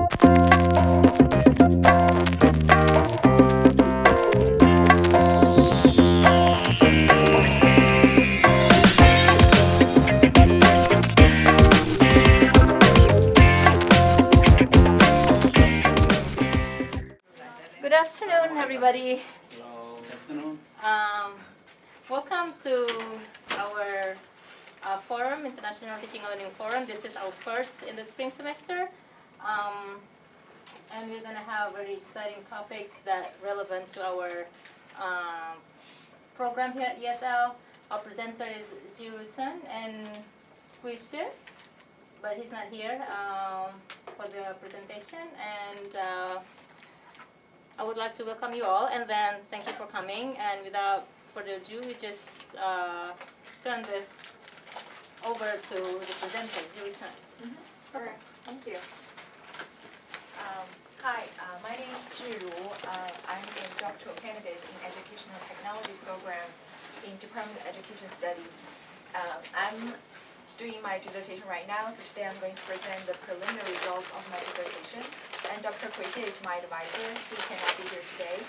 Good afternoon, everybody. Hello. Good afternoon. Welcome to our forum, International Teaching and Learning Forum. This is our first in the spring semester. And we're going to have very exciting topics that are relevant to our program here at ESL. Our presenter is Zhiru Sun and Ph.D, but he's not here for the presentation. And I would like to welcome you all, and then thank you for coming. And without further ado, we just turn this over to the presenter, Zhiru Sun. Okay, thank you. Hi, my name is Zhiru. I'm a doctoral candidate in Educational Technology program in Department of Education Studies. I'm doing my dissertation right now, so today I'm going to present the preliminary results of my dissertation. And Dr. Kuixie is my advisor, who cannot be here today.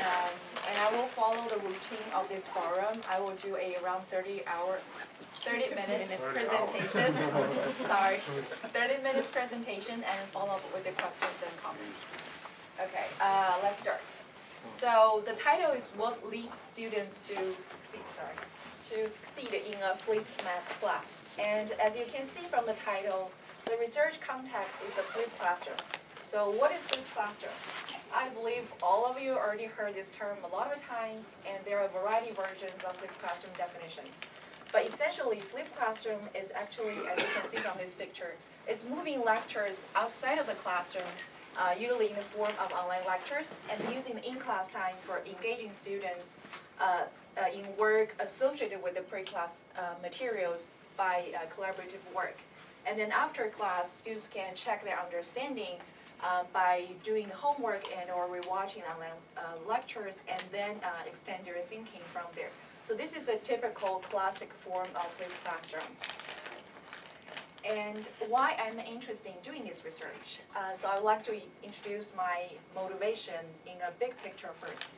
And I will follow the routine of this forum. I will do a around 30 minutes presentation. Sorry, 30 minutes presentation and follow up with the questions and comments. Okay, let's start. So the title is "What Leads Students to Succeed in a Flipped Math Class." And as you can see from the title, the research context is the flipped classroom. So what is flipped classroom? I believe all of you already heard this term a lot of times, and there are a variety of versions of flipped classroom definitions. But essentially, flipped classroom is actually, as you can see from this picture, is moving lectures outside of the classroom, usually in the form of online lectures, and using the in-class time for engaging students in work associated with the pre-class materials by collaborative work. And then after class, students can check their understanding by doing homework and or rewatching online lectures, and then extend their thinking from there. So this is a typical classic form of flipped classroom. And why I'm interested in doing this research. So I'd like to introduce my motivation in a big picture first.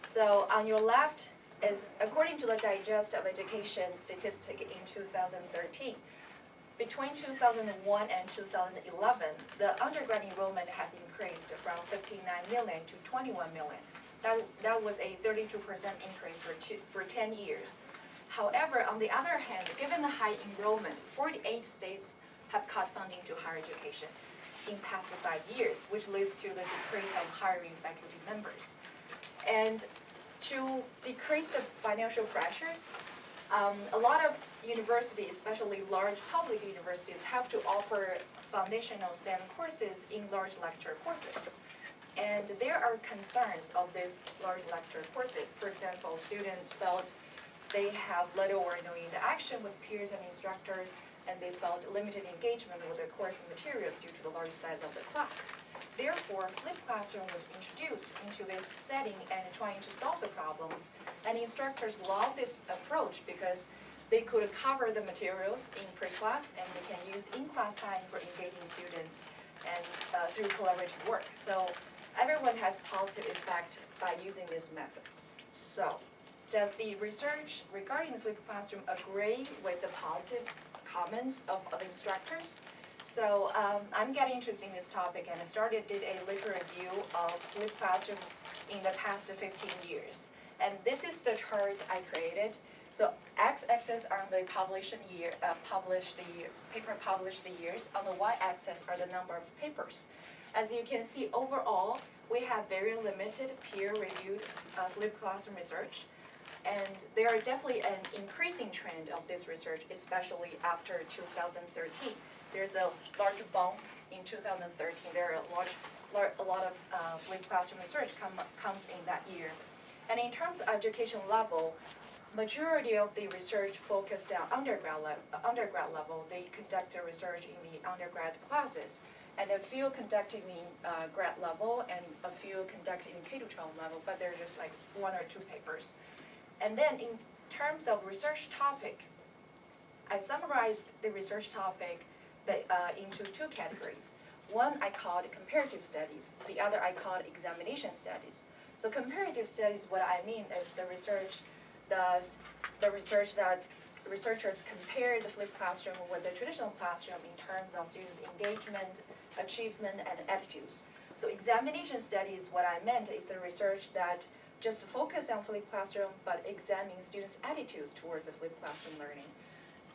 So on your left is, according to the Digest of Education statistic in 2013, between 2001 and 2011, the undergrad enrollment has increased from 59 million to 21 million. That was a 32% increase for 10 years. However, on the other hand, given the high enrollment, 48 states have cut funding to higher education in past 5 years, which leads to the decrease of hiring faculty members. And to decrease the financial pressures, a lot of universities, especially large public universities, have to offer foundational STEM courses in large lecture courses. And there are concerns of these large lecture courses. For example, students felt they have little or no interaction with peers and instructors, and they felt limited engagement with the course materials due to the large size of the class. Therefore, flipped classroom was introduced into this setting and trying to solve the problems. And instructors love this approach because they could cover the materials in pre-class, and they can use in-class time for engaging students and through collaborative work. So everyone has positive effect by using this method. So does the research regarding the flipped classroom agree with the positive comments of instructors? So I'm getting interested in this topic, and I did a literature review of flipped classroom in the past 15 years. And this is the chart I created. So x-axis are the paper published years. On the y-axis are the number of papers. As you can see, overall, we have very limited peer-reviewed flipped classroom research. And there are definitely an increasing trend of this research, especially after 2013. There's a large bump in 2013. There are a lot of flipped classroom research comes in that year. And in terms of education level, majority of the research focused on undergrad level. They conducted research in the undergrad classes, and a few conducted in grad level, and a few conducted in K-12 level, but they're just like 1 or 2 papers. And then in terms of research topic, I summarized the research topic into 2 categories. One I called comparative studies, the other I called examination studies. So comparative studies, what I mean is the research that researchers compare the flipped classroom with the traditional classroom in terms of students' engagement, achievement, and attitudes. So examination studies, what I meant is the research that just focus on flipped classroom, but examine students' attitudes towards the flipped classroom learning.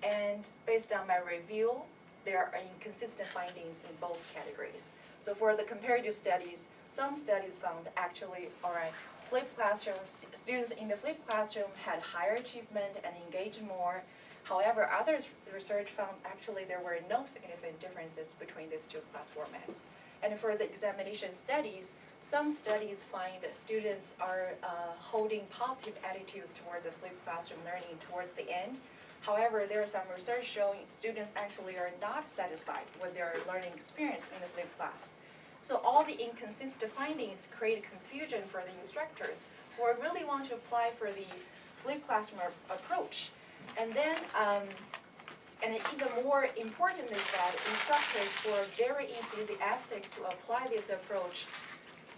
And based on my review, there are inconsistent findings in both categories. So for the comparative studies, some studies found actually, flipped classrooms, students in the flipped classroom had higher achievement and engaged more. However, others research found actually there were no significant differences between these two class formats. And for the examination studies, some studies find students are holding positive attitudes towards the flipped classroom learning towards the end. However, there is some research showing students actually are not satisfied with their learning experience in the flipped class. So all the inconsistent findings create confusion for the instructors who really want to apply for the flipped classroom approach. And then, and even more important is that instructors who are very enthusiastic to apply this approach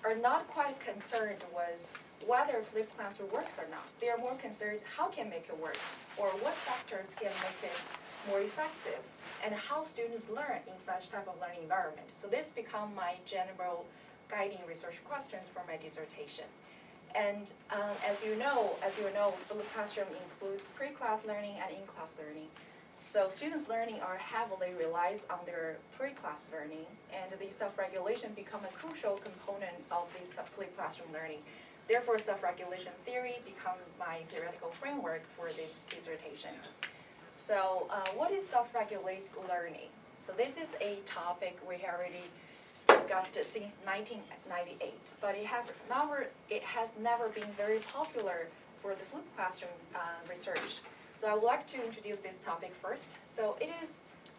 are not quite concerned with whether flipped classroom works or not. They are more concerned how can make it work, or what factors can make it more effective, and how students learn in such type of learning environment. So this become my general guiding research questions for my dissertation. And as you know, flipped classroom includes pre-class learning and in-class learning. So students' learning are heavily relies on their pre-class learning, and the self-regulation become a crucial component of the flipped classroom learning. Therefore, self-regulation theory become my theoretical framework for this dissertation. So what is self-regulated learning? So this is a topic we have already discussed since 1998, but it has never been very popular for the flipped classroom research. So I would like to introduce this topic first. So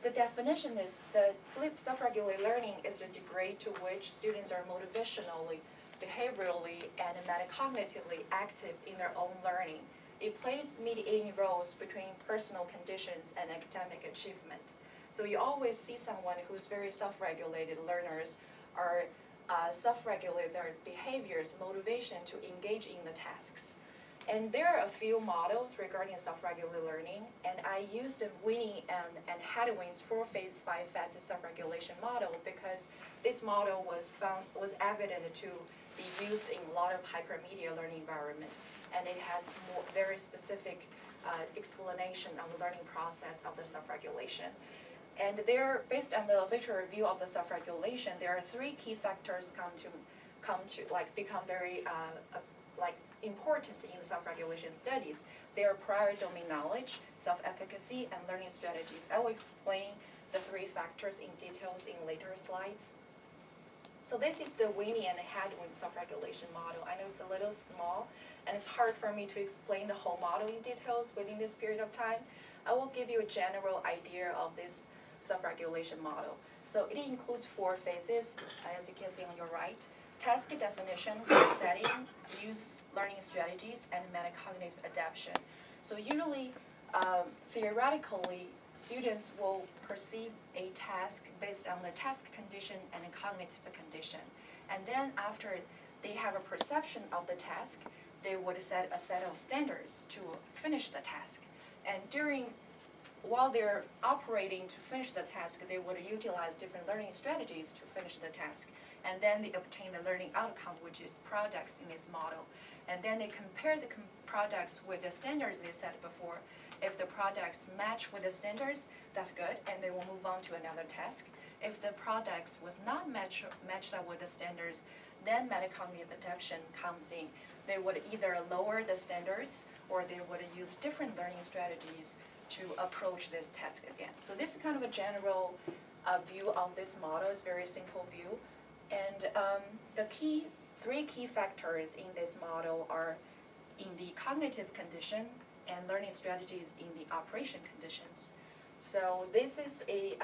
the definition is that flipped self-regulated learning is the degree to which students are motivationally, behaviorally, and metacognitively active in their own learning. It plays mediating roles between personal conditions and academic achievement. So you always see someone who's very self-regulated learners are self-regulate their behaviors, motivation to engage in the tasks. And there are a few models regarding self-regulated learning, and I used the Winnie and Hadwin's 4-phase, 5-facet self-regulation model because this model was evident to be used in a lot of hypermedia learning environment, and it has very specific explanation of the learning process of the self-regulation. And there, based on the literature review of the self-regulation, there are 3 key factors become very important in the self-regulation studies. They are prior domain knowledge, self-efficacy, and learning strategies. I will explain the 3 factors in details in later slides. So this is the Winnie and Hadwin self-regulation model. I know it's a little small, and it's hard for me to explain the whole model in details within this period of time. I will give you a general idea of this self-regulation model. So it includes 4 phases, as you can see on your right. Task definition, setting, use learning strategies, and metacognitive adaptation. So usually, theoretically, students will perceive a task based on the task condition and a cognitive condition. And then after they have a perception of the task, they would set a set of standards to finish the task. And while they're operating to finish the task, they would utilize different learning strategies to finish the task. And then they obtain the learning outcome, which is products in this model. And then they compare the products with the standards they set before. If the products match with the standards, that's good, and they will move on to another task. If the products was not matched up with the standards, then metacognitive adaptation comes in. They would either lower the standards, or they would use different learning strategies to approach this task again. So this is kind of a general view of this model. It's a very simple view. And the 3 key factors in this model are in the cognitive condition and learning strategies in the operation conditions. So this is a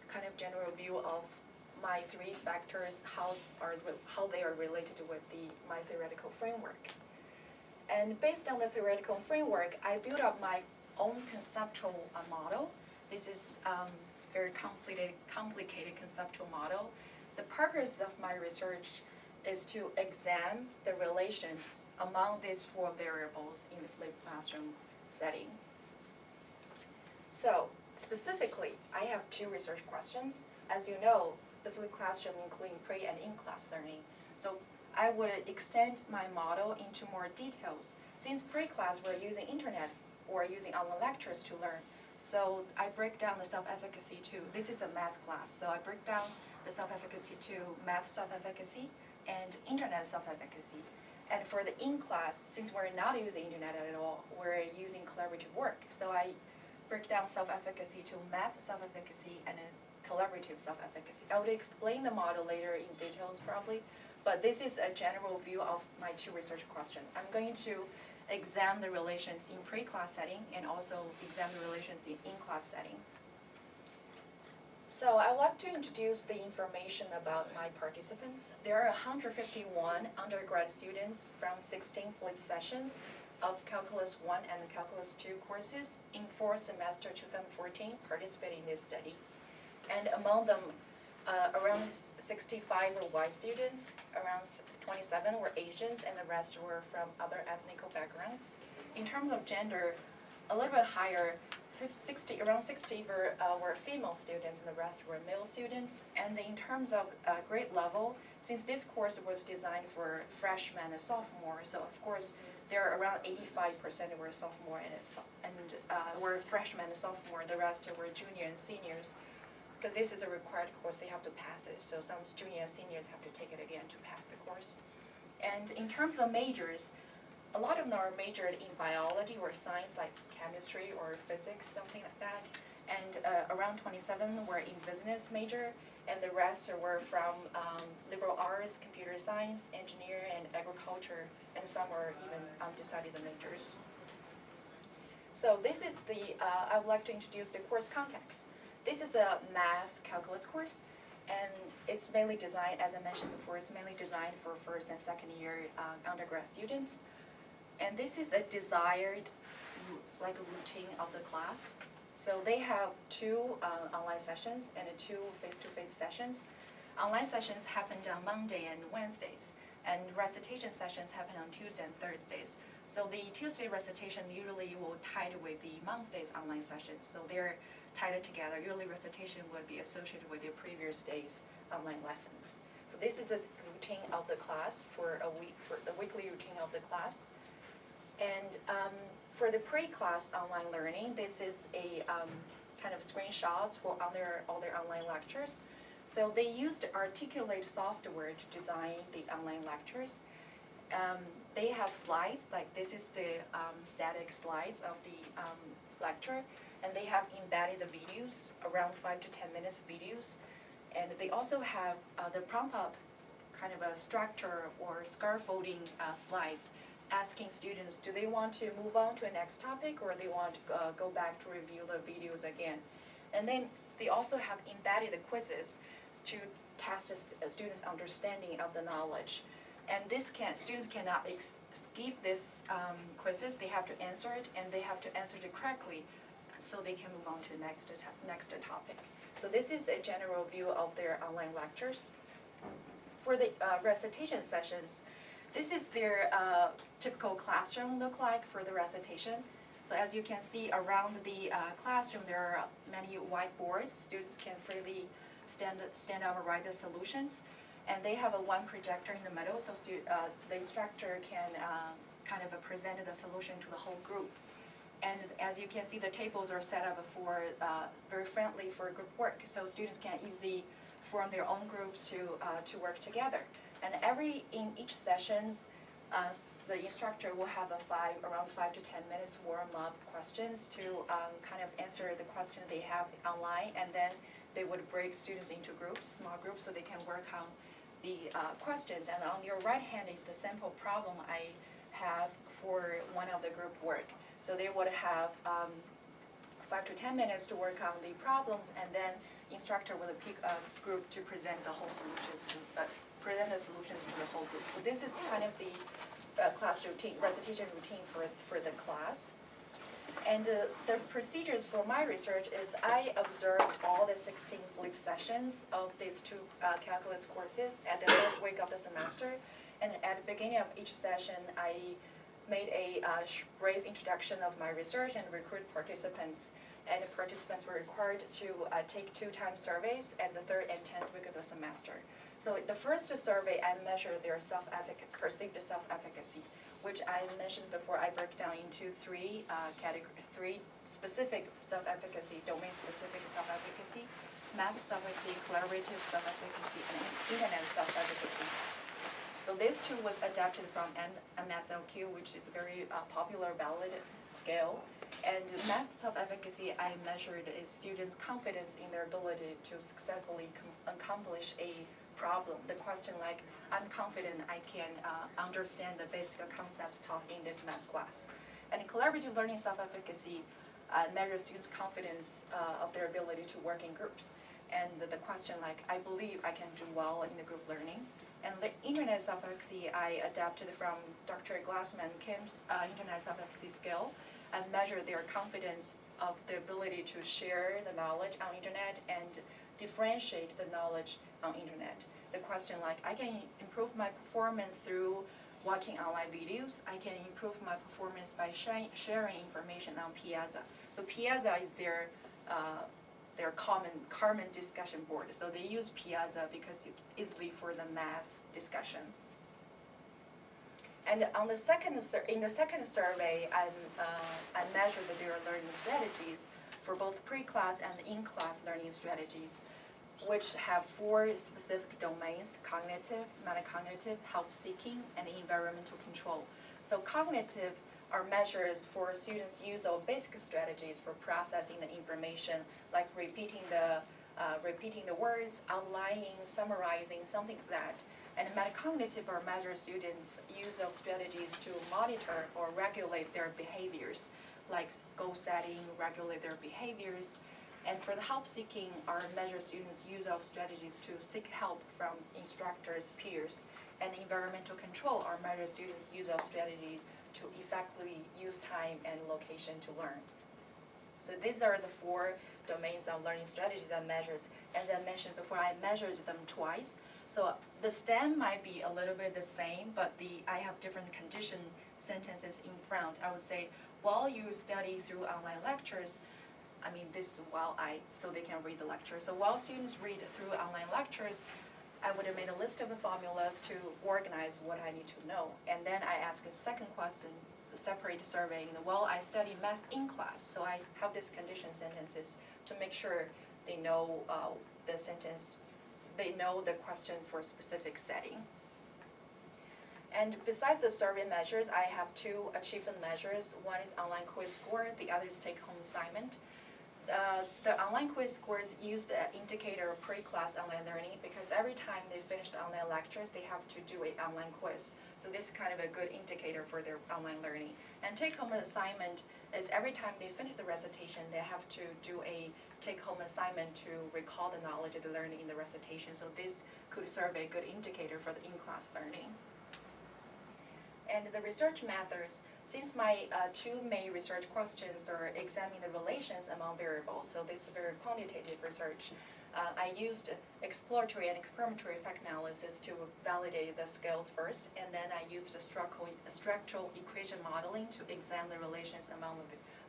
kind of general view of my 3 factors, how they are related with my theoretical framework. And based on the theoretical framework, I built up my own conceptual model. This is very complicated conceptual model. The purpose of my research is to examine the relations among these 4 variables in the flipped classroom setting. So, specifically, I have 2 research questions. As you know, the flipped classroom including pre- and in-class learning. So, I would extend my model into more details. Since pre-class we're using internet or using online lectures to learn, so I break down the self-efficacy to, this is a math class, so I break down the self-efficacy to math self-efficacy and internet self-efficacy. And for the in-class, since we're not using internet at all, we're using collaborative work. So I break down self-efficacy to math self-efficacy and collaborative self-efficacy. I would explain the model later in details probably, but this is a general view of my 2 research questions. I'm going to examine the relations in pre-class setting and also examine the relations in in-class setting. So I'd like to introduce the information about my participants. There are 151 undergrad students from 16 flipped sessions of Calculus 1 and Calculus 2 courses in 4th semester 2014 participating in this study. And among them, around 65 were white students, around 27 were Asians, and the rest were from other ethnic backgrounds. In terms of gender, a little bit higher, around 60 were female students and the rest were male students. And in terms of grade level, since this course was designed for freshmen and sophomore, so of course there are around 85% were sophomore and were freshmen and sophomore, the rest were junior and seniors. Because this is a required course, they have to pass it, so some junior and seniors have to take it again to pass the course. And in terms of majors, a lot of them are majored in biology or science like chemistry or physics, something like that. And around 27 were in business major, and the rest were from liberal arts, computer science, engineering, and agriculture, and some were even undecided majors. So this is I would like to introduce the course context. This is a math calculus course, and it's mainly designed, as I mentioned before, it's mainly designed for 1st and 2nd year undergrad students. And this is a desired routine of the class. So they have 2 online sessions and 2 face-to-face sessions. Online sessions happened on Monday and Wednesdays, and recitation sessions happen on Tuesday and Thursdays. So the Tuesday recitation usually will tie with the Monday's online session, so they're tied together. Usually recitation would be associated with the previous day's online lessons. So this is the routine of the class for a week, for the weekly routine of the class. And for the pre-class online learning, this is a kind of screenshots for all their online lectures. So they used Articulate software to design the online lectures. They have slides, like this is the static slides of the lecture, and they have embedded the videos, around 5 to 10 minutes videos. And they also have the prompt up kind of a structure or scaffolding slides, asking students, do they want to move on to a next topic or they want to go back to review the videos again. And then they also have embedded the quizzes to test the students' understanding of the knowledge. And students cannot skip this quizzes, they have to answer it, and they have to answer it correctly so they can move on to the next topic. So this is a general view of their online lectures. For the recitation sessions, this is their typical classroom look like for the recitation. So as you can see around the classroom, there are many whiteboards. Students can freely stand up and write the solutions. And they have one projector in the middle, so the instructor can kind of present the solution to the whole group. And as you can see, the tables are set up for very friendly for group work, so students can easily form their own groups to work together. And in each sessions, the instructor will have around 5 to 10 minutes warm-up questions to kind of answer the question they have online, and then they would break students into groups, small groups, so they can work on the questions. And on your right hand is the sample problem I have for one of the group work. So they would have 5 to 10 minutes to work on the problems, and then instructor will pick a group to present the whole solutions to the whole group. So this is kind of the class routine, recitation routine for the class. And the procedures for my research is I observed all the 16 flip sessions of these two calculus courses at the third week of the semester. And at the beginning of each session, I made a brief introduction of my research and recruit participants. And the participants were required to take 2-time surveys at the third and 10th week of the semester. So the first survey, I measured their self-efficacy, perceived self-efficacy, which I mentioned before. I break down into three specific self-efficacy, domain-specific self-efficacy, math self-efficacy, collaborative self-efficacy, and internet self-efficacy. So this two was adapted from MSLQ, which is a very popular valid scale. And math self-efficacy I measured is students' confidence in their ability to successfully accomplish a problem. The question like, I'm confident I can understand the basic concepts taught in this math class. And collaborative learning self-efficacy measures students' confidence of their ability to work in groups. And the question like, I believe I can do well in the group learning. And the internet self-efficacy I adapted from Dr. Glassman Kim's internet self-efficacy scale and measured their confidence of the ability to share the knowledge on internet and differentiate the knowledge on internet. The question like, I can improve my performance through watching online videos. I can improve my performance by sharing information on Piazza. So Piazza is their common discussion board. So they use Piazza because it's easily for the math discussion. And in the second survey, I measured their learning strategies for both pre-class and in-class learning strategies, which have 4 specific domains: cognitive, metacognitive, help-seeking, and environmental control. So cognitive are measures for students' use of basic strategies for processing the information, like repeating the words, outlining, summarizing, something like that. And metacognitive are measure students' use of strategies to monitor or regulate their behaviors, like goal setting, regulate their behaviors. And for the help-seeking are measure students' use of strategies to seek help from instructors, peers. And environmental control are measure students' use of strategy to effectively use time and location to learn. So these are the 4 domains of learning strategies I measured. As I mentioned before, I measured them twice. So the stem might be a little bit the same, but I have different condition sentences in front. I would say, while you study through online lectures, so they can read the lecture. So while students read through online lectures, I would have made a list of the formulas to organize what I need to know. And then I ask a second question, the separate survey, while I study math in class. So I have these condition sentences to make sure they know the sentence, they know the question for specific setting. And besides the survey measures, I have 2 achievement measures. One is online quiz score, the other is take-home assignment. The online quiz scores use the indicator of pre-class online learning because every time they finish the online lectures, they have to do an online quiz. So this is kind of a good indicator for their online learning. And take-home assignment is every time they finish the recitation, they have to do a take-home assignment to recall the knowledge they learned in the recitation. So this could serve a good indicator for the in-class learning. And the research methods, since my 2 main research questions are examining the relations among variables, so this is very quantitative research, I used exploratory and confirmatory effect analysis to validate the scales first, and then I used the structural equation modeling to examine the relations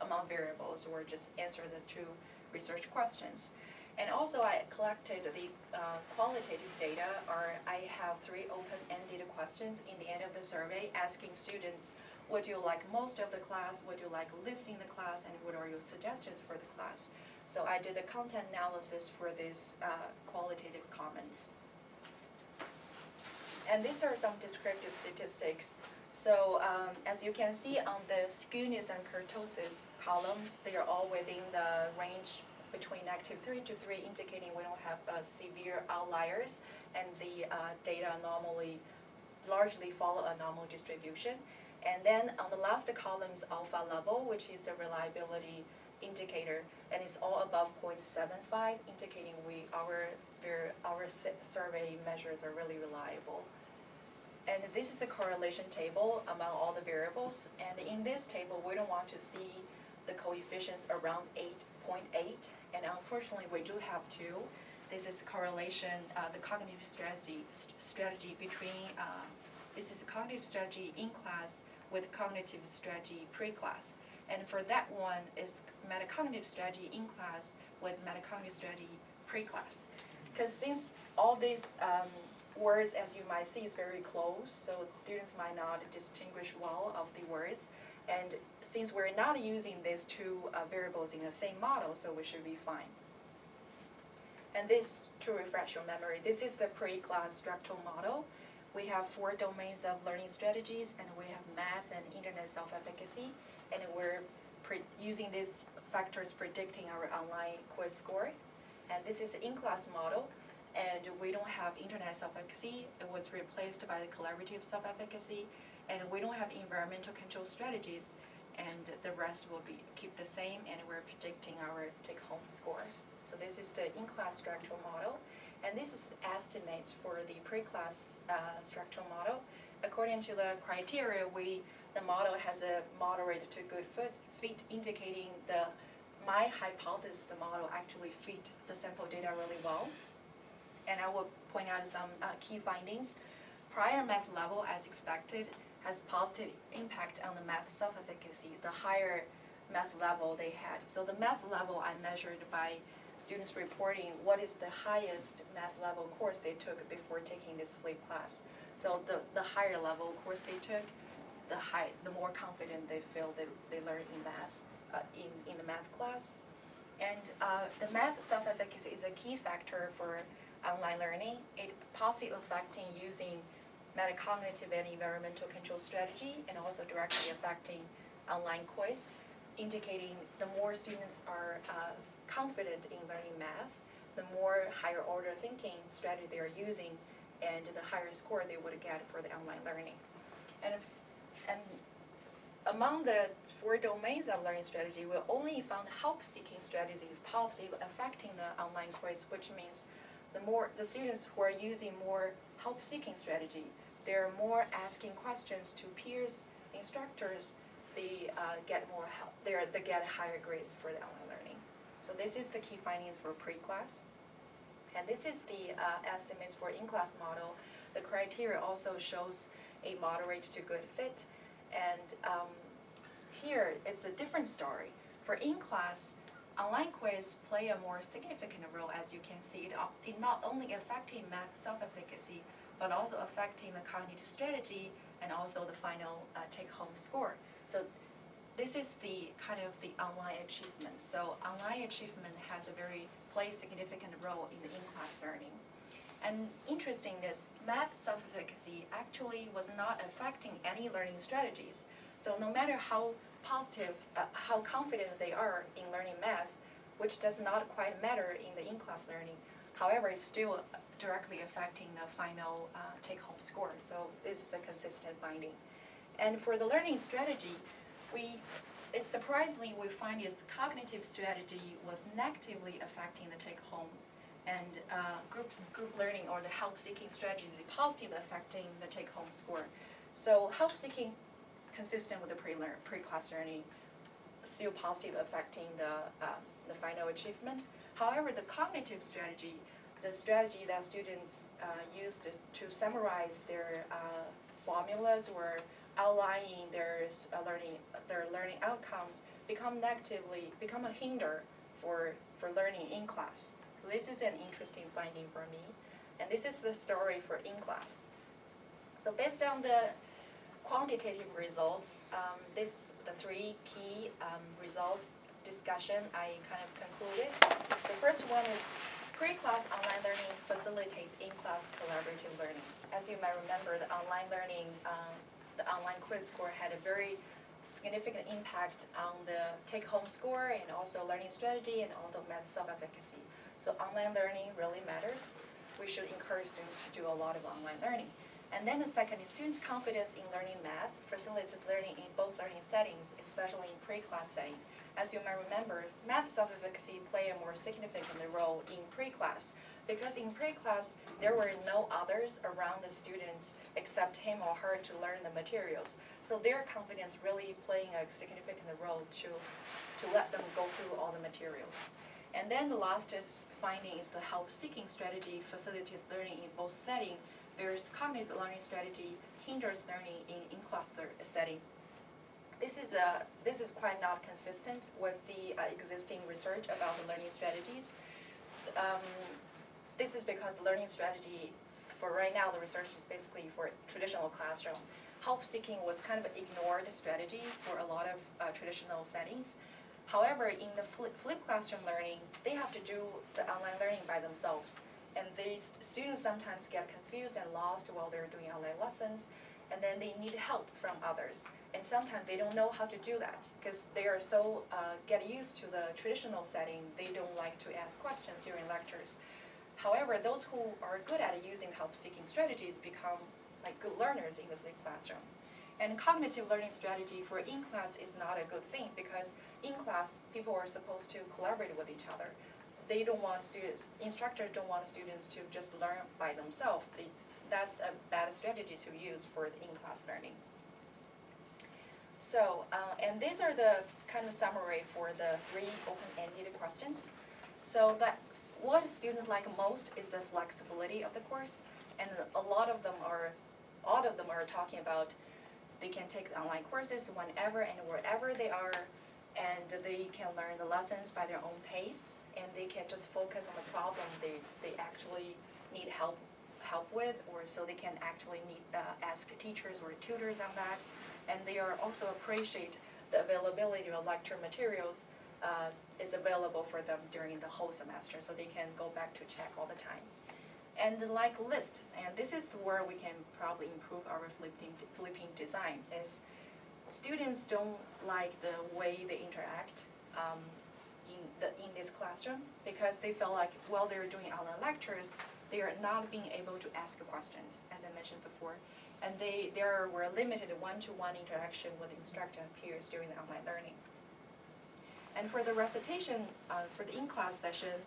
among variables, or just answer the 2 research questions. And also I collected the qualitative data, or I have 3 open-ended questions in the end of the survey asking students, what do you like most of the class, what do you like least in the class, and what are your suggestions for the class. So I did the content analysis for these qualitative comments. And these are some descriptive statistics. So as you can see on the skewness and kurtosis columns, they are all within the range between -3 to 3, indicating we don't have severe outliers, and the data normally largely follow a normal distribution. And then on the last column is alpha level, which is the reliability indicator, and it's all above 0.75, indicating our survey measures are really reliable. And this is a correlation table among all the variables, and in this table we don't want to see the coefficients around 8.8, and unfortunately we do have two. This is correlation, the cognitive strategy between, this is a cognitive strategy in class with cognitive strategy pre-class. And for that one is metacognitive strategy in class with metacognitive strategy pre-class. Because since all these words, as you might see, is very close, so students might not distinguish well of the words. And since we're not using these two variables in the same model, so we should be fine. And this, to refresh your memory, this is the pre-class structural model. We have 4 domains of learning strategies, and we have math and internet self-efficacy, and we're using these factors predicting our online quiz score. And this is an in-class model, and we don't have internet self-efficacy. It was replaced by the collaborative self-efficacy, and we don't have environmental control strategies, and the rest will keep the same, and we're predicting our take-home score. So this is the in-class structural model, and this is estimates for the pre-class structural model. According to the criteria, the model has a moderate to good fit, indicating my hypothesis, the model actually fit the sample data really well. And I will point out some key findings. Prior math level, as expected, has positive impact on the math self-efficacy, the higher math level they had. So the math level I measured by students reporting what is the highest math level course they took before taking this flip class. So the higher level course they took, the more confident they feel they learn in math, in the math class. And the math self-efficacy is a key factor for online learning. It positively affecting using metacognitive and environmental control strategy, and also directly affecting online quiz, indicating the more students are confident in learning math, the more higher order thinking strategy they are using, and the higher score they would get for the online learning. And among the 4 domains of learning strategy, we only found help-seeking strategies positive affecting the online quiz, which means the students who are using more help-seeking strategy, they're more asking questions to peers, instructors, they get more help, they get higher grades for the online learning. So this is the key findings for pre-class. And this is the estimates for in-class model. The criteria also shows a moderate to good fit. And here it's a different story. For in-class, online quiz play a more significant role, as you can see. It not only affecting math self-efficacy, but also affecting the cognitive strategy and also the final take-home score. So this is the kind of the online achievement. So online achievement has plays significant role in the in-class learning. And interesting is math self-efficacy actually was not affecting any learning strategies. So no matter how positive, how confident they are in learning math, which does not quite matter in the in-class learning, however, it's still directly affecting the final take-home score. So this is a consistent finding. And for the learning strategy, it's surprisingly we find its cognitive strategy was negatively affecting the take-home, and group learning or the help-seeking strategies is positively affecting the take-home score. So help-seeking, consistent with the pre-class learning, still positive affecting the final achievement. However, the cognitive strategy, the strategy that students used to summarize their formulas or outlining their learning outcomes, become a hinder for learning in class. So this is an interesting finding for me, and this is the story for in class. So based on the quantitative results, this is the 3 key results discussion I kind of concluded. The first one is pre-class online learning facilitates in-class collaborative learning. As you might remember, the online learning, the online quiz score had a very significant impact on the take-home score and also learning strategy and also math self-efficacy. So online learning really matters. We should encourage students to do a lot of online learning. And then the second is students' confidence in learning math facilitates learning in both learning settings, especially in pre-class setting. As you might remember, math self-efficacy play a more significant role in pre-class because in pre-class there were no others around the students except him or her to learn the materials. So their confidence really playing a significant role to let them go through all the materials. And then the last finding is the help-seeking strategy facilitates learning in both settings, whereas cognitive learning strategy hinders learning in in-class setting. This is quite not consistent with the existing research about the learning strategies. This is because the learning strategy, for right now, the research is basically for traditional classroom. Help-seeking was kind of ignored strategy for a lot of traditional settings. However, in the flipped classroom learning, they have to do the online learning by themselves. And these students sometimes get confused and lost while they're doing online lessons, and then they need help from others. And sometimes they don't know how to do that because they are so get used to the traditional setting, they don't like to ask questions during lectures. However, those who are good at using help-seeking strategies become like good learners in the flipped classroom. And cognitive learning strategy for in-class is not a good thing because in class, people are supposed to collaborate with each other. They don't want instructors don't want students to just learn by themselves. That's a bad strategy to use for the in-class learning. So, and these are the kind of summary for the 3 open-ended questions. So what students like most is the flexibility of the course, and all of them are talking about they can take online courses whenever and wherever they are, and they can learn the lessons by their own pace, and they can just focus on the problem they actually need help with, or so they can actually ask teachers or tutors on that. And they are also appreciate the availability of lecture materials is available for them during the whole semester, so they can go back to check all the time. And like list, and this is where we can probably improve our flipping design, is students don't like the way they interact in this classroom because they feel like while they're doing online lectures, they are not being able to ask questions, as I mentioned before. And there were limited one-to-one interaction with instructor and peers during the online learning. And for the recitation, for the in-class session,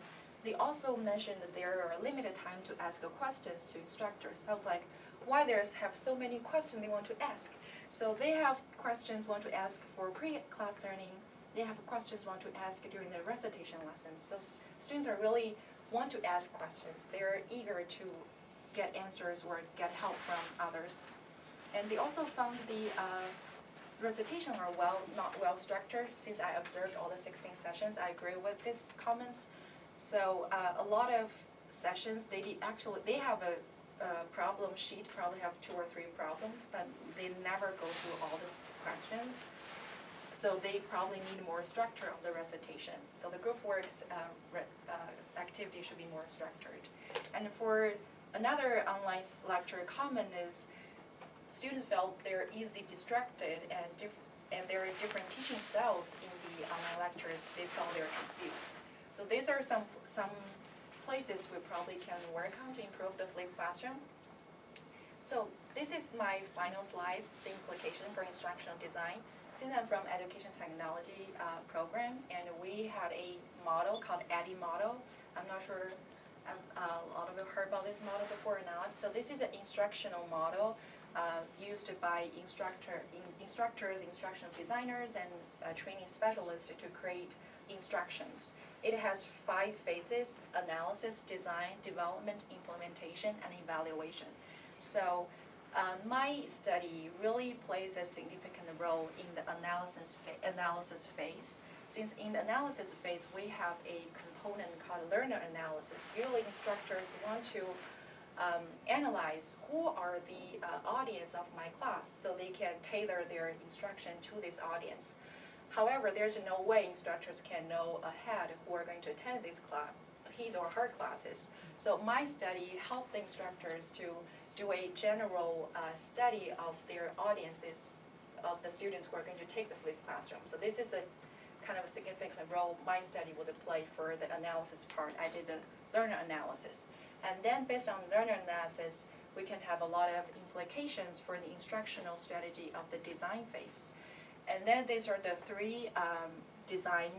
they also mentioned that there are limited time to ask questions to instructors. I was like, why have so many questions they want to ask? So they have questions want to ask for pre-class learning. They have questions want to ask during the recitation lessons. So students are really want to ask questions. They're eager to get answers or get help from others. And they also found the recitation are not well structured. Since I observed all the 16 sessions, I agree with these comments. So a lot of sessions, they have a problem sheet, probably have 2 or 3 problems, but they never go through all these questions. So they probably need more structure of the recitation. So the group works activity should be more structured. And for another online lecture common is students felt they're easily distracted and there are different teaching styles in the online lectures. They felt they're confused. So these are some places we probably can work on to improve the flipped classroom. So this is my final slides, the implication for instructional design. Since I'm from education technology program, and we had a model called EDDI model. I'm not sure a lot of you heard about this model before or not. So this is an instructional model used by instructors, instructional designers, and training specialists to create instructions. It has 5 phases: analysis, design, development, implementation, and evaluation. So my study really plays a significant role in the analysis phase. Since in the analysis phase, we have a component called learner analysis. Usually instructors want to analyze who are the audience of my class so they can tailor their instruction to this audience. However, there's no way instructors can know ahead who are going to attend this class, his or her classes. So my study helped the instructors to do a general study of their audiences, of the students who are going to take the flipped classroom. So this is a kind of a significant role my study would play for the analysis part. I did the learner analysis. And then based on learner analysis, we can have a lot of implications for the instructional strategy of the design phase. And then these are the three design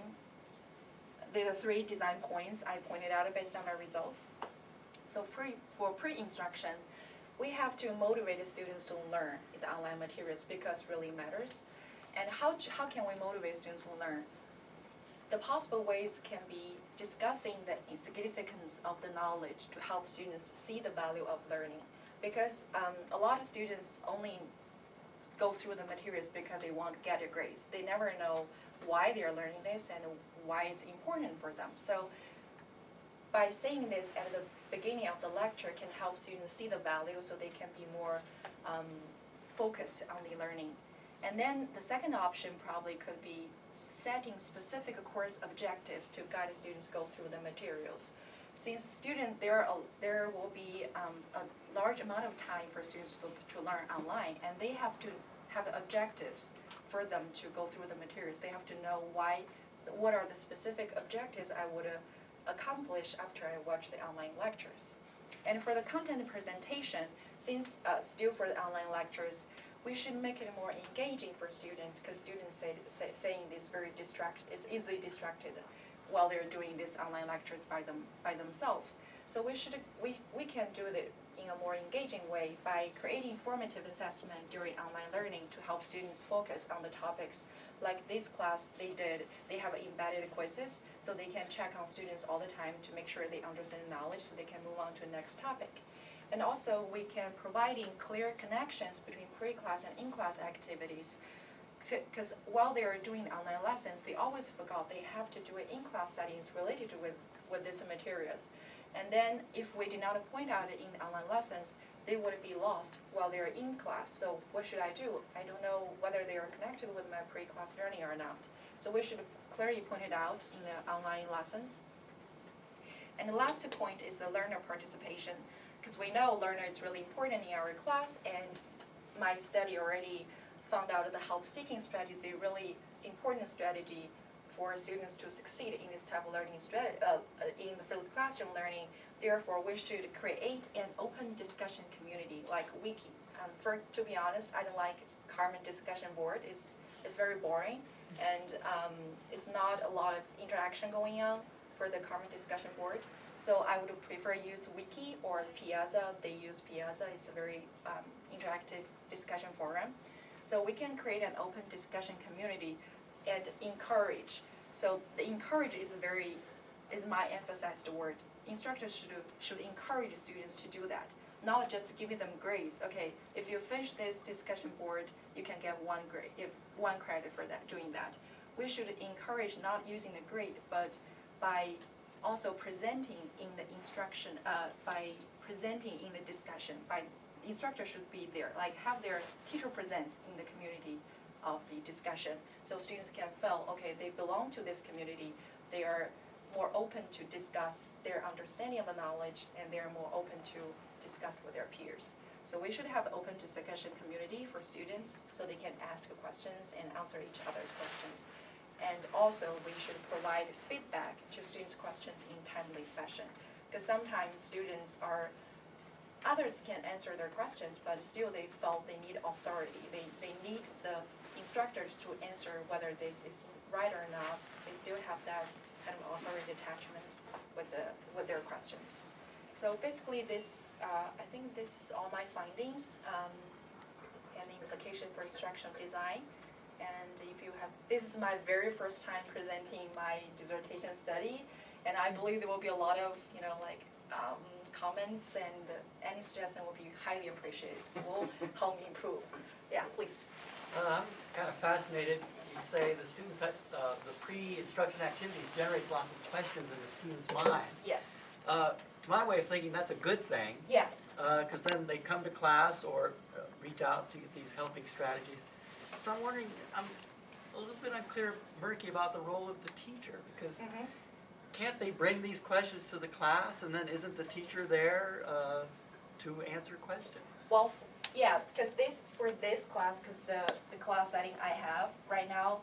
points I pointed out based on my results. So for pre-instruction, we have to motivate the students to learn the online materials because it really matters. And how can we motivate students to learn? The possible ways can be discussing the significance of the knowledge to help students see the value of learning. Because a lot of students only go through the materials because they want to get their grades. They never know why they are learning this and why it's important for them. So by saying this at the beginning of the lecture can help students see the value so they can be more focused on the learning. And then the second option probably could be setting specific course objectives to guide students go through the materials. Since students, there will be a large amount of time for students to learn online, and they have to have objectives for them to go through the materials. They have to know what are the specific objectives I would accomplish after I watch the online lectures. And for the content presentation, since still for the online lectures, we should make it more engaging for students because students saying this is easily distracted while they're doing these online lectures by themselves. So we can do it in a more engaging way by creating formative assessment during online learning to help students focus on the topics. Like this class they have embedded quizzes so they can check on students all the time to make sure they understand the knowledge so they can move on to the next topic. And also we can providing clear connections between pre-class and in-class activities because while they are doing online lessons, they always forgot they have to do it in-class settings related with these materials. And then if we did not point out it in the online lessons, they would be lost while they're in class. So what should I do? I don't know whether they are connected with my pre-class learning or not. So we should clearly point it out in the online lessons. And the last point is the learner participation, because we know learner is really important in our class, and my study already found out that the help-seeking strategy is a really important strategy for students to succeed in this type of learning strategy, in the field classroom learning. Therefore, we should create an open discussion community like Wiki. To be honest, I don't like Carmen discussion board. It's very boring, and it's not a lot of interaction going on for the Carmen discussion board. So I would prefer use Wiki or Piazza. They use Piazza. It's a very interactive discussion forum. So we can create an open discussion community and encourage. So the encourage is my emphasized word. Instructors should encourage students to do that, not just giving them grades. Okay, if you finish this discussion board, you can get one credit for that, doing that. We should encourage not using the grade, but by also presenting in the instruction, by presenting in the discussion. Instructor should be there, like have their teacher presents in the community of the discussion, so students can feel, okay, they belong to this community, they are more open to discuss their understanding of the knowledge, and they are more open to discuss with their peers. So we should have an open discussion community for students so they can ask questions and answer each other's questions. And also we should provide feedback to students' questions in timely fashion, because sometimes others can answer their questions, but still they felt they need authority. They need the instructors to answer whether this is right or not. They still have that kind of authority attachment with their questions. So basically I think this is all my findings and the implication for instructional design. And this is my very first time presenting my dissertation study, and I believe there will be a lot of, comments, and any suggestion will be highly appreciated. It will help me improve. Yeah, please. I'm kind of fascinated. You say the students, the pre-instruction activities generate lots of questions in the student's mind. Yes. To my way of thinking, that's a good thing. Yeah. Because then they come to class or reach out to get these helping strategies. So I'm wondering, I'm a little bit unclear, murky about the role of the teacher, because can't they bring these questions to the class, and then isn't the teacher there to answer questions? Well, yeah, because for this class, because the class setting I have right now,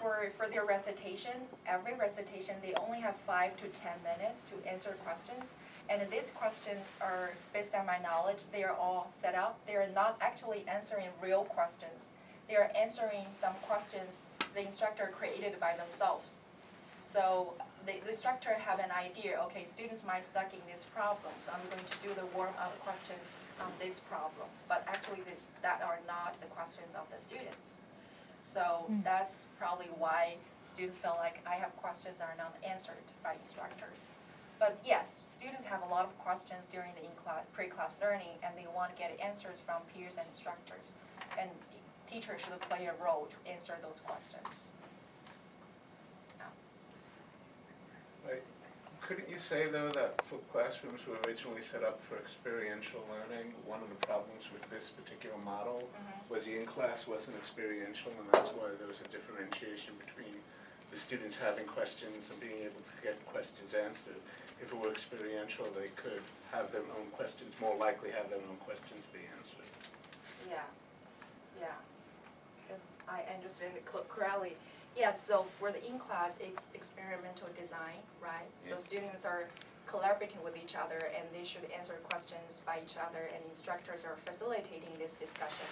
for their recitation, every recitation, they only have 5 to 10 minutes to answer questions. And these questions are, based on my knowledge, they are all set up. They are not actually answering real questions. They are answering some questions the instructor created by themselves. So the instructor have an idea, okay, students might stuck in this problem, so I'm going to do the warm-up questions on this problem. But actually, that are not the questions of the students. So that's probably why students feel like I have questions that are not answered by instructors. But yes, students have a lot of questions during the pre-class learning, and they want to get answers from peers and instructors. And teachers should play a role to answer those questions. Right. Couldn't you say, though, that flipped classrooms were originally set up for experiential learning? One of the problems with this particular model was the in-class wasn't experiential, and that's why there was a differentiation between the students having questions and being able to get questions answered. If it were experiential, they could have their own questions, more likely have their own questions be answered. Yeah, yeah. If I understand it correctly. Yes, so for the in-class, it's experimental design, right? So Yeah. students are collaborating with each other, and they should answer questions by each other, and instructors are facilitating this discussion,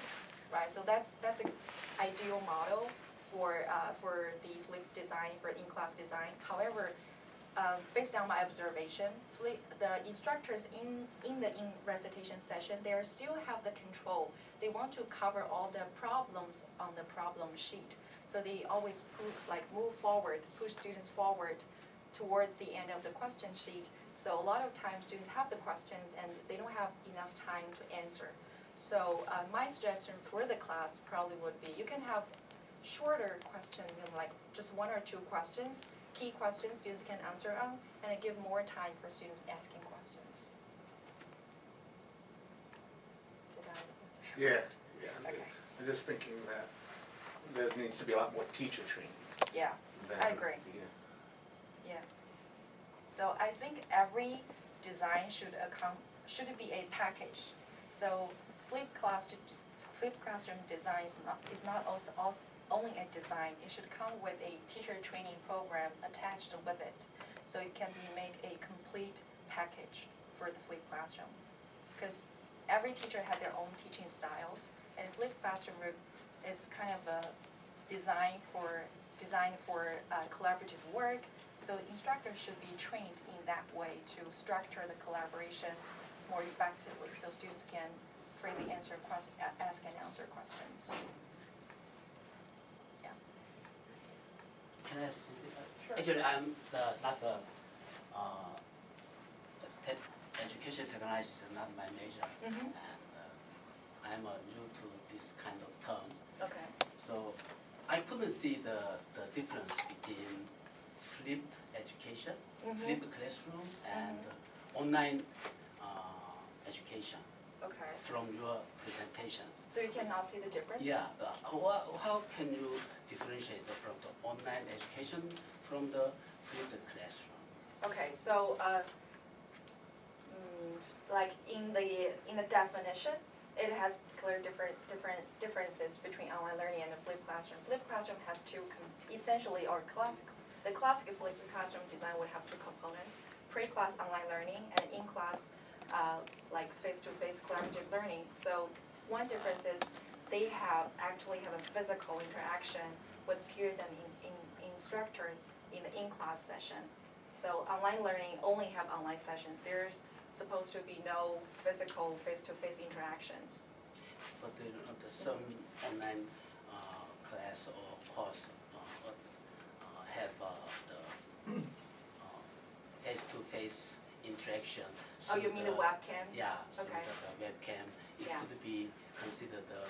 right? So that's an ideal model for the flipped design, for in-class design. However, based on my observation, the instructors in the recitation session, they still have the control. They want to cover all the problems on the problem sheet. So they always move forward, push students forward towards the end of the question sheet. So a lot of times students have the questions and they don't have enough time to answer. So my suggestion for the class probably would be you can have shorter questions, like just 1 or 2 questions, key questions students can answer on, and give more time for students asking questions. Did I answer your Yeah. question? Yeah. Okay. I'm just thinking that there needs to be a lot more teacher training. Yeah, than- I agree. Yeah. So I think every design should be a package. So flipped classroom design is not also only a design. It should come with a teacher training program attached with it. So it can be make a complete package for the flipped classroom. Because every teacher had their own teaching styles, and flipped classroom is kind of a designed for collaborative work. So instructors should be trained in that way to structure the collaboration more effectively, so students can freely ask and answer questions. Yeah. Can I ask something? Sure. Actually, I'm not the education technology is not my major, Mhm. and I'm new to this kind of term. Okay. So I couldn't see the difference between flipped education, flipped classroom, and online education Okay. from your presentations. So you cannot see the differences? Yeah, how can you differentiate from the online education from the flipped classroom? Okay, so like in the definition, it has clear differences between online learning and a flipped classroom. Flipped classroom has essentially the classic flipped classroom design would have 2 components: pre-class online learning and in-class like face-to-face collaborative learning. So one difference is they actually have a physical interaction with peers and instructors in the in-class session. So online learning only have online sessions. There's supposed to be no physical face-to-face interactions. But some online class or course have the face-to-face interaction. Oh, you mean the webcams? Yeah, so Okay. the webcam, it Yeah. could be considered the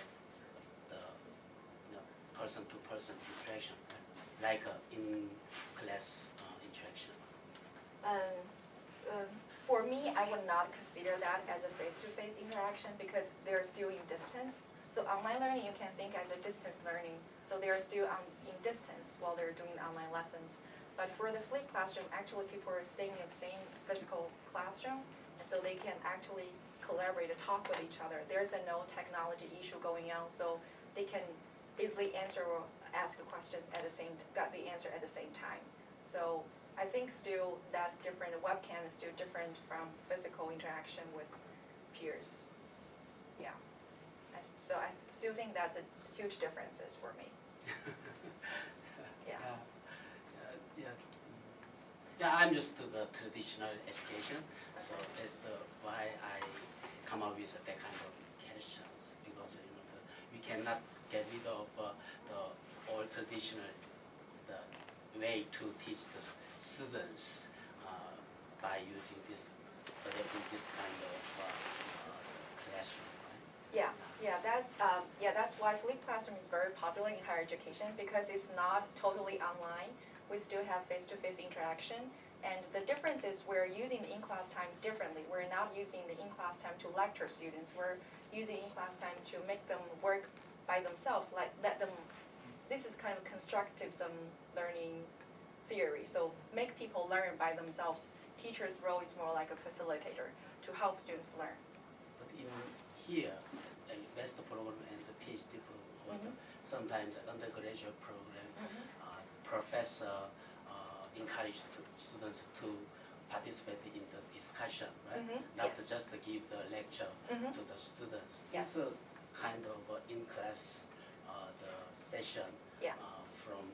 person-to-person interaction, like in-class interaction. For me, I would not consider that as a face-to-face interaction because they're still in distance. So online learning you can think as a distance learning. So they're still in distance while they're doing online lessons. But for the flipped classroom, actually people are staying in the same physical classroom, and so they can actually collaborate and talk with each other. There's no technology issue going on, so they can easily ask questions at the same, got the answer at the same time. So I think still that's different. The webcam is still different from physical interaction with peers. Yeah. So I still think that's a huge differences for me. Yeah. Yeah, I'm used to the traditional education, so that's why I come up with that kind of questions, because we cannot get rid of the old traditional way to teach the students by using this kind of classroom. Right? That's why flipped classroom is very popular in higher education, because it's not totally online. We still have face-to-face interaction, and the difference is we're using the in-class time differently. We're not using the in-class time to lecture students. We're using in-class time to make them work by themselves, like let them. This is kind of constructivism learning theory. So make people learn by themselves. Teacher's role is more like a facilitator to help students learn. But in here, like master program and the Ph.D. program, sometimes undergraduate program, professor encourage students to participate in the discussion, right? Not Yes. just to give the lecture to the students. Yes. It's a kind of in-class the session from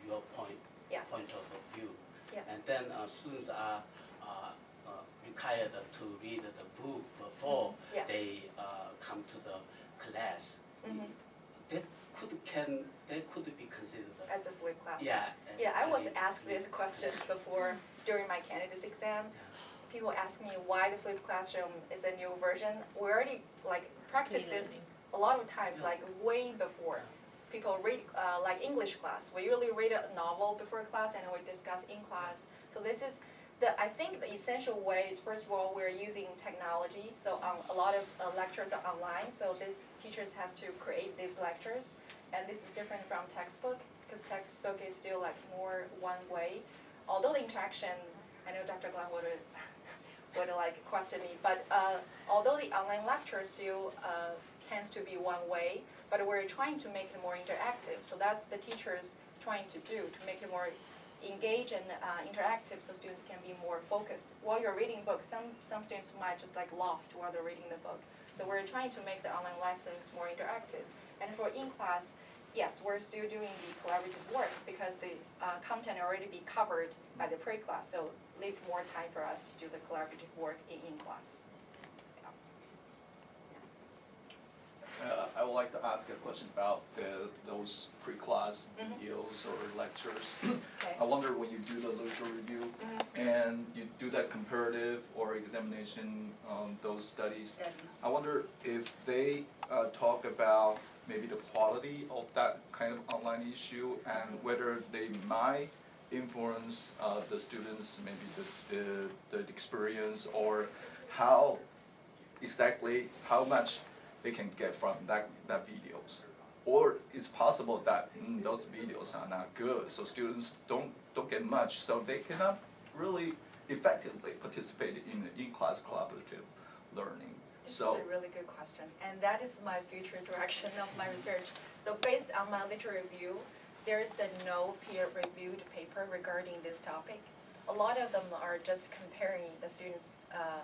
your point of view. Yeah. And then students are required to read the book before they come to the class. That could be considered As a flipped classroom. yeah. I was asked this question before during my candidates exam. People ask me why the flipped classroom is a new version. We already practiced this a lot of times, way before. People read like English class. We usually read a novel before class and we discuss in class. So this is I think the essential way is, first of all, we're using technology. So a lot of lectures are online. So these teachers have to create these lectures. And this is different from textbook, because textbook is still more one way. Although the interaction, I know Dr. Glenn would question me, but although the online lecture still tends to be one way, but we're trying to make it more interactive. So that's the teachers trying to do, to make it more engaged and interactive, so students can be more focused. While you're reading books, some students might just lost while they're reading the book. So we're trying to make the online lessons more interactive. And for in-class, yes, we're still doing the collaborative work because the content already be covered by the pre-class, so leave more time for us to do the collaborative work in-class. I would like to ask a question about those pre-class videos or lectures. Okay. I wonder, when you do the literature review and you do that comparative or examination on those studies, I wonder if they talk about maybe the quality of that kind of online issue and whether they might influence the students, maybe the experience, or how much they can get from that videos. Or it's possible that those videos are not good, so students don't get much, so they cannot really effectively participate in the in-class collaborative learning. This is a really good question, and that is my future direction of my research. So based on my literature review, there is no peer-reviewed paper regarding this topic. A lot of them are just comparing the students'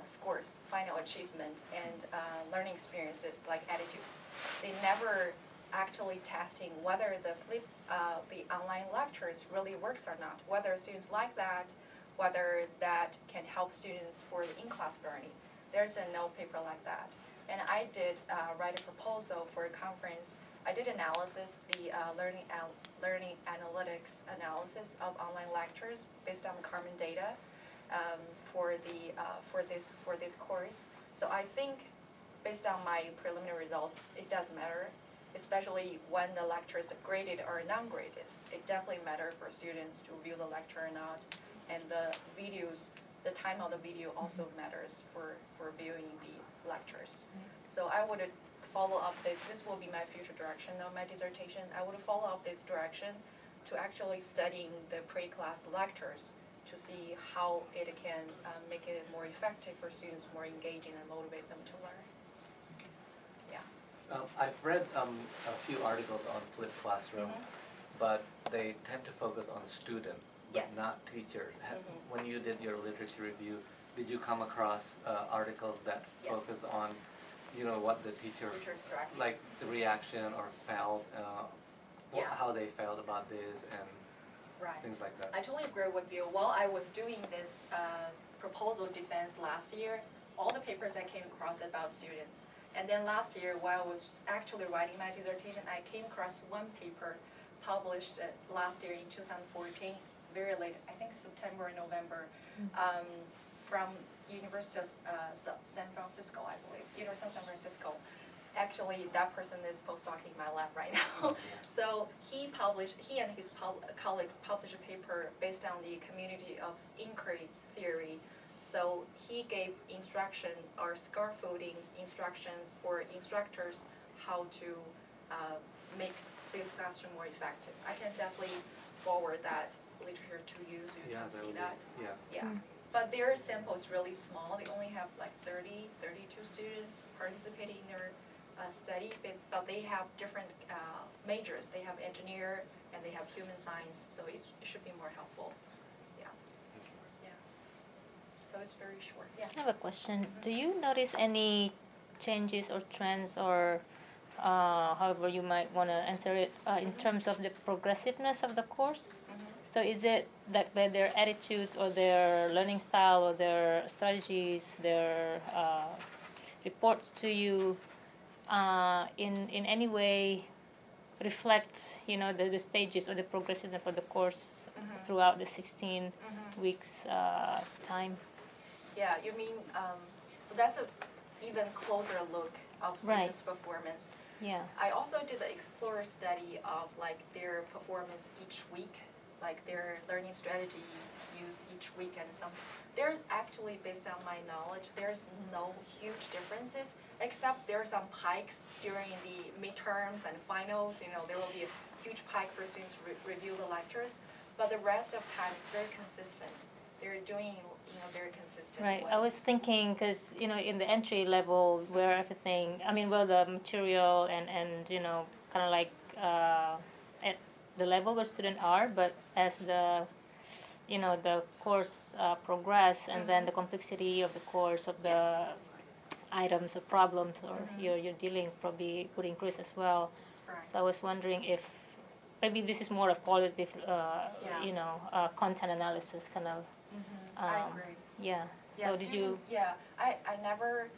scores, final achievement, and learning experiences like attitudes. They never actually testing whether the online lectures really works or not, whether students like that, whether that can help students for the in-class learning. There's no paper like that. And I did write a proposal for a conference. I did analysis, the learning analytics analysis of online lectures based on the Carmen data for this course. So I think, based on my preliminary results, it does matter, especially when the lecture is graded or non-graded. It definitely matters for students to view the lecture or not, and the videos. The time of the video also matters for viewing the lectures. So I would follow up this will be my future direction of my dissertation. I would follow up this direction to actually studying the pre-class lectures to see how it can make it more effective for students, more engaging, and motivate them to learn. Yeah. I've read a few articles on flipped classroom, but they tend to focus on students, but Yes. not teachers. When you did your literature review, did you come across articles that Yes. focus on, you know, what the teacher, Teacher strategy. like the reaction or felt, Yeah. how they felt about this and Right. things like that? I totally agree with you. While I was doing this proposal defense last year, all the papers I came across about students. And then last year, while I was actually writing my dissertation, I came across one paper published last year in 2014, very late, I think September or November, from University of San Francisco, I believe, University of San Francisco. Actually, that person is postdocing my lab right now. So he and his colleagues published a paper based on the community of inquiry theory. So he gave instruction or scaffolding instructions for instructors how to make the classroom more effective. I can definitely forward that literature to you so you can see that. Yeah. Yeah. But their sample is really small. They only have like 32 students participating in their study, but they have different majors. They have engineer and they have human science, so it should be more helpful. Yeah. Yeah. So it's very short. Yeah. I have a question. Do you notice any changes or trends or however you might want to answer it in terms of the progressiveness of the course? So is it that their attitudes or their learning style or their strategies, their reports to you in any way reflect, you know, the stages or the progressiveness of the course throughout the 16 weeks time? Yeah, you mean, so that's a even closer look of students' performance. Yeah. I also did an explorer study of like their performance each week, like their learning strategy used each week, and there's actually, based on my knowledge, there's no huge differences, except there are some pikes during the midterms and finals. You know, there will be a huge pike for students to review the lectures, but the rest of time is very consistent. They're doing, you know, very consistent. Right. way. I was thinking because, you know, in the entry level where everything, I mean, well, the material and you know, kind of like at the level where students are, but as the, you know, the course progress and then the complexity of the course of the items or problems or you're dealing probably would increase as well. Right. So I was wondering if maybe this is more of qualitative, you know, content analysis kind of. I agree. Yeah. Yeah, So did you? students, yeah, I never,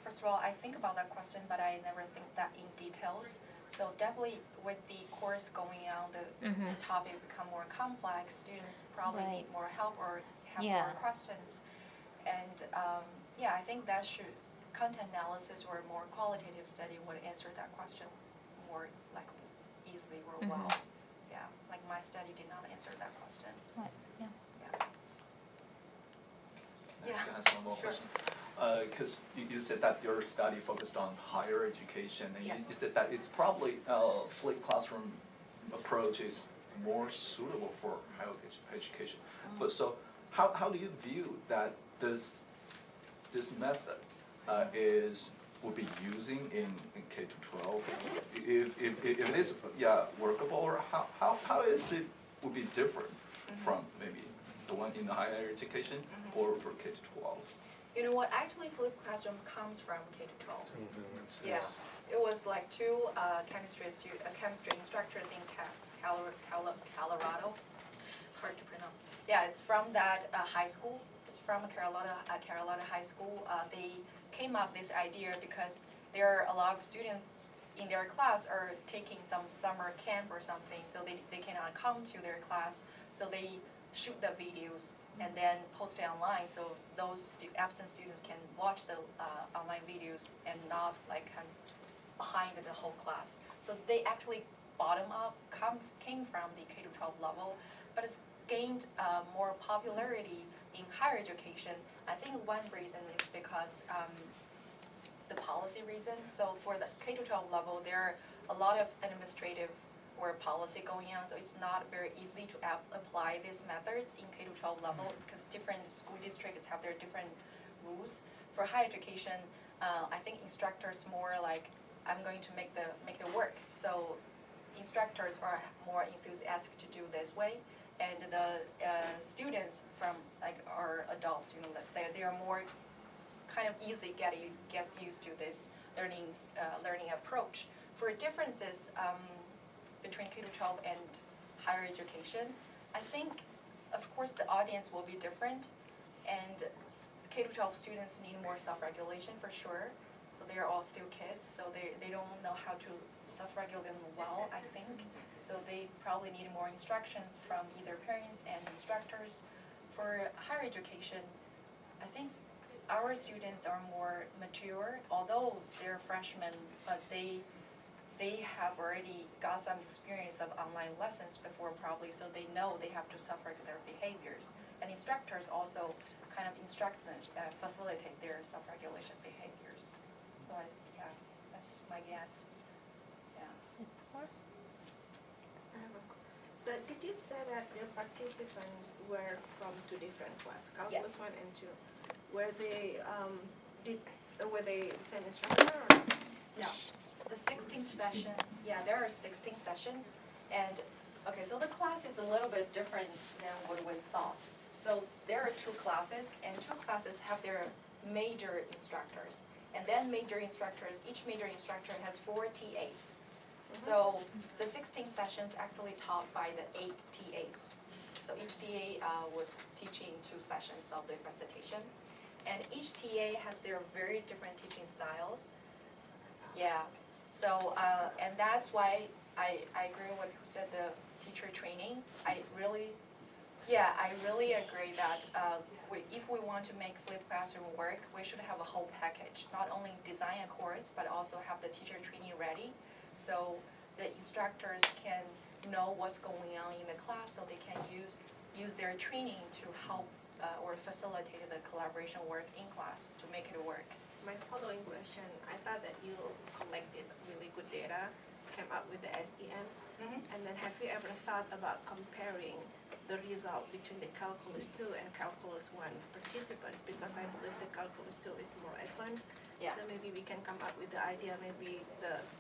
first of all, I think about that question, but I never think that in details. So definitely with the course going on, the topic become more complex, students probably Right. need more help or have Yeah. more questions. And yeah, I think that content analysis or more qualitative study would answer that question more like easily or well. Yeah, like my study did not answer that question. Right. Yeah. Yeah. Can I ask one more Sure. question? Because you said that your study focused on higher education, and Yes. you said that it's probably flipped classroom approach is more suitable for higher education. But so, how do you view that this method would be using in K to 12? If it is workable, or how is it would be different from maybe the one in the higher education or for K to 12? You know what, actually flipped classroom comes from K to 12. Yeah, it was like two chemistry instructors in Colorado. It's hard to pronounce. Yeah, it's from that high school. It's from Carolina High School. They came up this idea because there are a lot of students in their class are taking some summer camp or something, so they cannot come to their class, so they shoot the videos and then post it online, so those absent students can watch the online videos and not like behind the whole class. So they actually bottom up came from the K to 12 level, but it's gained more popularity in higher education. I think one reason is because the policy reason. So for the K to 12 level, there are a lot of administrative or policy going on, so it's not very easy to apply these methods in K to 12 level because different school districts have their different rules. For higher education, I think instructors more like I'm going to make the work. So instructors are more enthusiastic to do this way, and the students from like are adults, you know, they are more kind of easily get used to this learning approach. For differences between K-12 and higher education, I think, of course, the audience will be different, and K-12 students need more self-regulation for sure. So they are all still kids, so they don't know how to self-regulate them well, I think. So they probably need more instructions from either parents and instructors. For higher education, I think our students are more mature, although they're freshmen, but they have already got some experience of online lessons before probably, so they know they have to self-regulate their behaviors. And instructors also kind of instruct them, facilitate their self-regulation behaviors. So yeah, that's my guess. Yeah. So did you say that your participants were from two different classes, calculus Yes. 1 and 2? Were they the same instructor or? No, the 16th session, yeah, there are 16 sessions, and, okay, so the class is a little bit different than what we thought. So there are two classes, and two classes have their major instructors. And then major instructors, each major instructor has 4 TAs. So the 16 sessions actually taught by the 8 TAs. So each TA was teaching 2 sessions of the recitation. And each TA has their very different teaching styles. Yeah, so, and that's why I agree with who said the teacher training. I really agree that if we want to make flipped classroom work, we should have a whole package. Not only design a course, but also have the teacher training ready, so the instructors can know what's going on in the class, so they can use their training to help or facilitate the collaboration work in class to make it work. My following question, I thought that you collected really good data, came up with the SEM, and then have you ever thought about comparing the result between the Calculus 2 and Calculus 1 participants, because I believe the Calculus 2 is more advanced. Yeah. So maybe we can come up with the idea, maybe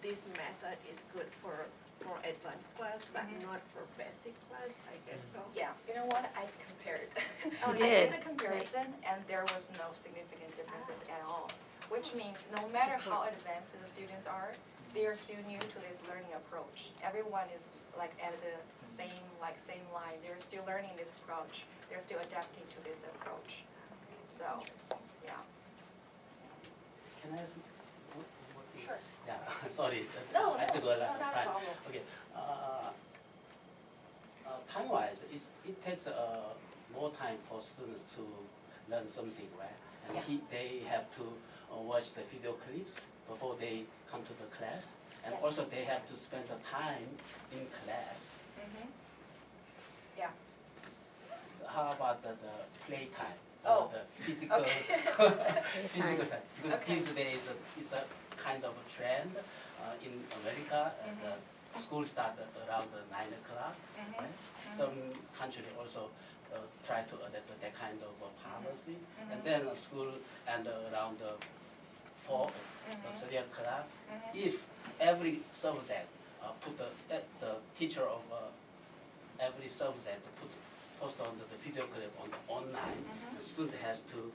this method is good for more advanced class, but not for basic class, I guess so. Yeah, you know what, I compared. Oh, I did the comparison, and there was no significant differences at all, which means no matter how advanced the students are, they are still new to this learning approach. Everyone is like at the same line. They're still learning this approach. They're still adapting to this approach. So, yeah. Can I ask what is? Sure. Yeah, sorry. No, I have to go no, not a time. problem. Okay. Time-wise, it takes more time for students to learn something, right? And Yeah. they have to watch the video clips before they come to the class. And Yes. also they have to spend the time in class. Yeah. How about the playtime? Oh, The physical, okay. physical time? Because Okay. these days it's a kind of a trend in America. The school start around 9 o'clock, right? Some countries also try to adapt that kind of policy. And then school and around 4, 3 o'clock. If every subject put the teacher of every subject post on the video clip on the online, the student has to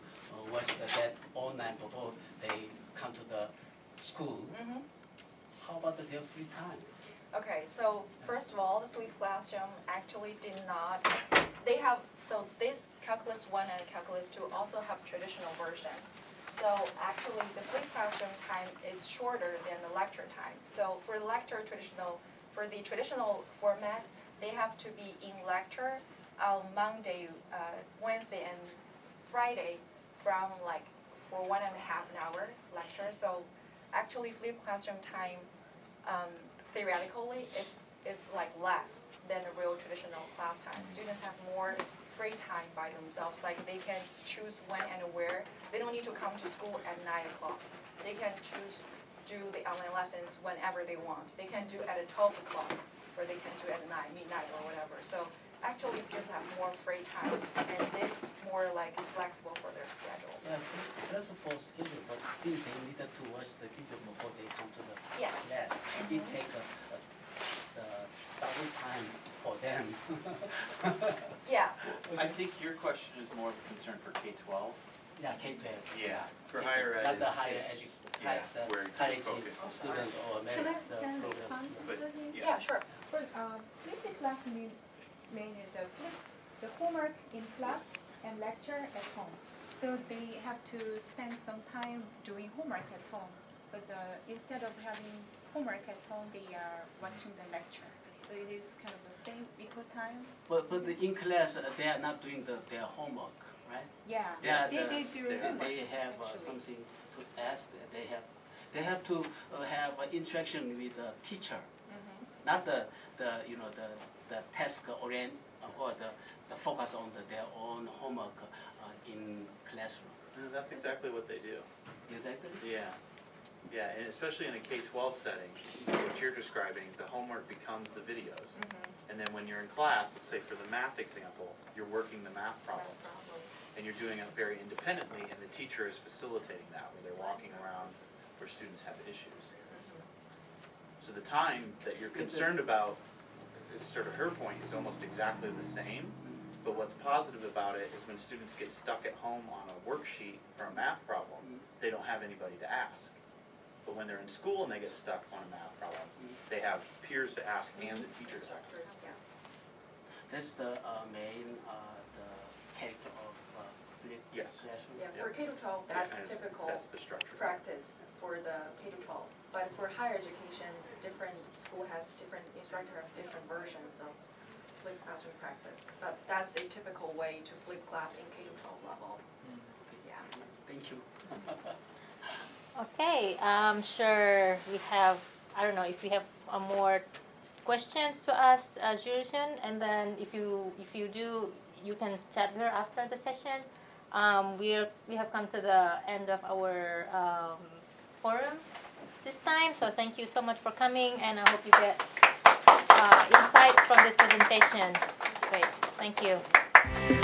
watch that online before they come to the school. How about their free time? Okay, so first of all, the flipped classroom actually did not, they have, so this Calculus 1 and Calculus 2 also have traditional version. So actually, the flipped classroom time is shorter than the lecture time. So for the traditional format, they have to be in lecture on Monday, Wednesday, and Friday from for 1.5 hour lecture. So actually, flipped classroom time theoretically is less than the real traditional class time. Students have more free time by themselves. Like they can choose when and where. They don't need to come to school at 9 o'clock. They can do the online lessons whenever they want. They can do at 12 o'clock, or they can do at midnight or whatever. So actually, students have more free time, and this more flexible for their schedule. Yeah, flexible schedule, but still they needed to watch the video before they come to the Yes. it take the double time for them. Yeah, I think your question is more of a concern for K-12. Yeah, K-12. Yeah. For higher ed, Not the it's- higher it's- high, yeah, the where higher the focus is. students or Can manage I, the can I programs. respond But, to him? yeah, sure. For, flipped class mean is flipped the homework in class and lecture at home. So they have to spend some time doing homework at home. But instead of having homework at home, they are watching the lecture. So it is kind of the same equal time. But in class, they are not doing their homework, right? Yeah, They are they do homework. They have actually. something to ask. They have to have interaction with the teacher, not the task orient or the focus on their own homework in classroom. No, that's exactly what they do. Exactly. Yeah. Yeah, and especially in a K-12 setting, what you're describing, the homework becomes the videos. And then when you're in class, let's say for the math example, you're working the math problems. And you're doing it very independently, and the teacher is facilitating that, where they're walking around where students have issues. So the time that you're concerned about, is sort of her point, is almost exactly the same. But what's positive about it is when students get stuck at home on a worksheet for a math problem, they don't have anybody to ask. But when they're in school and they get stuck on a math problem, they have peers to ask and the teacher to ask. That's the main the character of flipped Yes. classroom. Yeah, for K-12, that's And typical That's the structure. practice for the K-12. But for higher education, different school has different instructor have different versions of flipped classroom practice. But that's a typical way to flip class in K-12 level. Yeah. Thank you. Okay, I'm sure we have, I don't know if we have more questions to ask Zhiru Sun, and then if you do, you can chat her after the session. We have come to the end of our forum this time, so thank you so much for coming, and I hope you get insights from this presentation. Great, thank you.